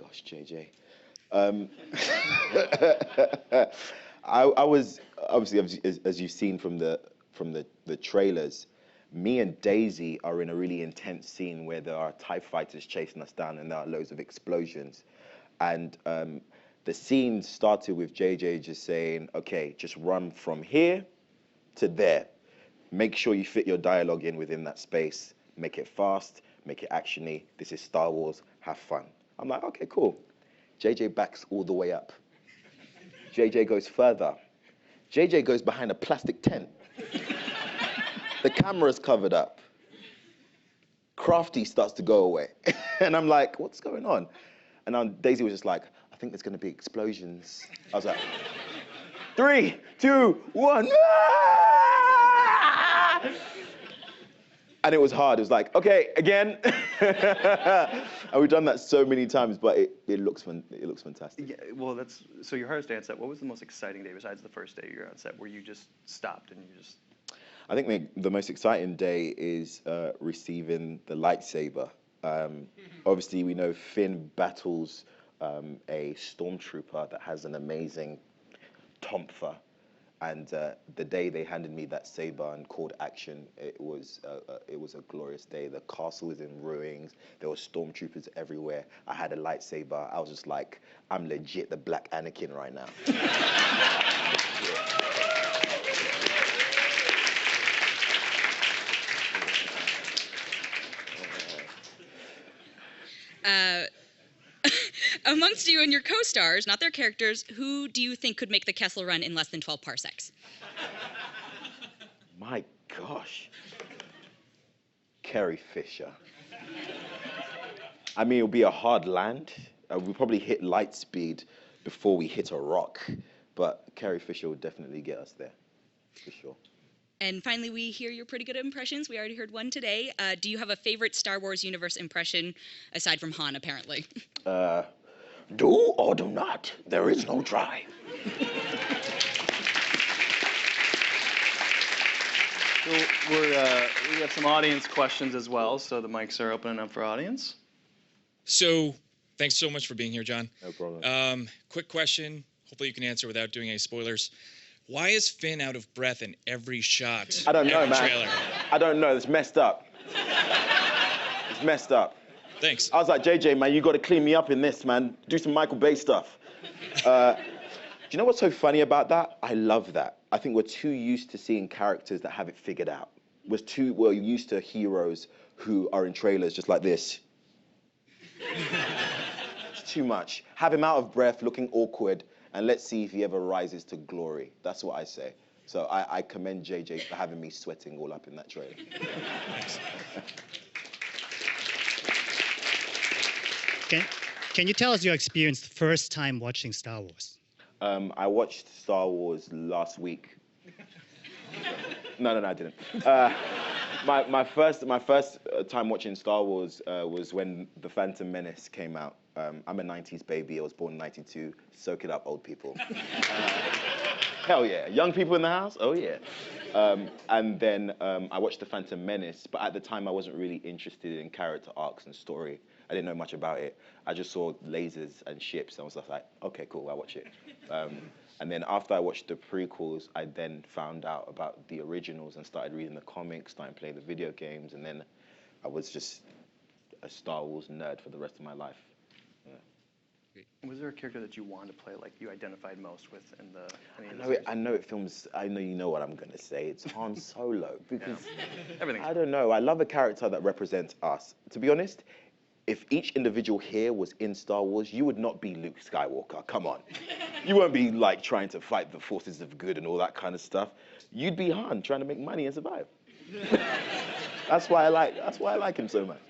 gosh, JJ. Um, I was obviously, as you've seen from the trailers, me and Daisy are in a really intense scene where there are TIE fighters chasing us down and there are loads of explosions. And the scene started with JJ just saying, okay, just run from here to there. Make sure you fit your dialogue in within that space. Make it fast, make it actiony. This is Star Wars, have fun. I'm like, okay, cool. JJ backs all the way up. JJ goes further. JJ goes behind a plastic tent. The camera's covered up. Crafty starts to go away. And I'm like, what's going on? And Daisy was just like, I think there's going to be explosions. I was like, 3, 2, 1. And it was hard. It was like, okay, again. And we've done that so many times, but it looks fantastic. Yeah, well, so your hardest day on set. What was the most exciting day besides the first day you're on set, where you just stopped and you just? I think the most exciting day is receiving the lightsaber. Obviously, we know Finn battles a stormtrooper that has an amazing tomfa. And the day they handed me that saber and called action, it was a glorious day. The castle was in ruins. There were stormtroopers everywhere. I had a lightsaber. I was just like, I'm legit the Black Anakin right now. Amongst you and your co-stars, not their characters, who do you think could make the Kessel Run in less than 12 parsecs? My gosh. Carrie Fisher. I mean, it'll be a hard land. We'll probably hit light speed before we hit a rock. But Carrie Fisher will definitely get us there, for sure. And finally, we hear your pretty good impressions. We already heard one today. Do you have a favorite Star Wars universe impression, aside from Han, apparently? Do or do not. There is no try. So we got some audience questions as well, so the mics are opening up for audience. So, thanks so much for being here, John. No problem. Quick question. Hopefully you can answer without doing any spoilers. Why is Finn out of breath in every shot? I don't know, every man. Trailer? I don't know. It's messed up. It's messed up. Thanks. I was like, JJ, man, you got to clean me up in this, man. Do some Michael Bay stuff. Do you know what's so funny about that? I love that. I think we're too used to seeing characters that have it figured out. We're used to heroes who are in trailers just like this. It's too much. Have him out of breath, looking awkward, and let's see if he ever rises to glory. That's what I say. So I commend JJ for having me sweating all up in that trailer. Thanks. Can you tell us your experience the first time watching Star Wars? I watched Star Wars last week. No, I didn't. My first time watching Star Wars was when The Phantom Menace came out. I'm a 90s baby. I was born in 92. Soak it up, old people. Hell yeah. Young people in the house? Oh yeah. And then I watched The Phantom Menace, but at the time I wasn't really interested in character arcs and story. I didn't know much about it. I just saw lasers and ships, and I was just like, okay, cool, I'll watch it. And then after I watched the prequels, I then found out about the originals and started reading the comics, started playing the video games, and then I was just a Star Wars nerd for the rest of my life. Yeah. Was there a character that you wanted to play, like you identified most with in the? I know you know what I'm gonna say. It's Han Solo because Everything's I don't know. I love a character that represents us. To be honest, if each individual here was in Star Wars, you would not be Luke Skywalker. Come on. You won't be like trying to fight the forces of good and all that kind of stuff. You'd be Han trying to make money and survive. That's why I like him so much.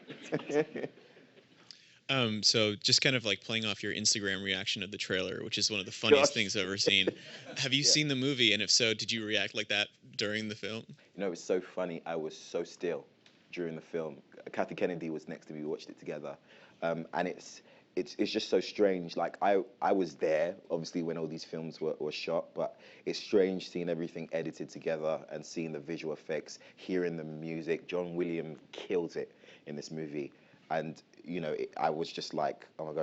So just kind of like playing off your Instagram reaction of the trailer, which is one of the funniest things I've ever seen. Have you seen the movie? And if so, did you react like that during the film? You know, it's so funny. I was so still during the film. Kathy Kennedy was next to me. We watched it together. And it's just so strange. Like, I was there, obviously, when all these films were shot, but it's strange seeing everything edited together and seeing the visual effects, hearing the music. John Williams kills it in this movie. And, you know, I was just like, oh my God.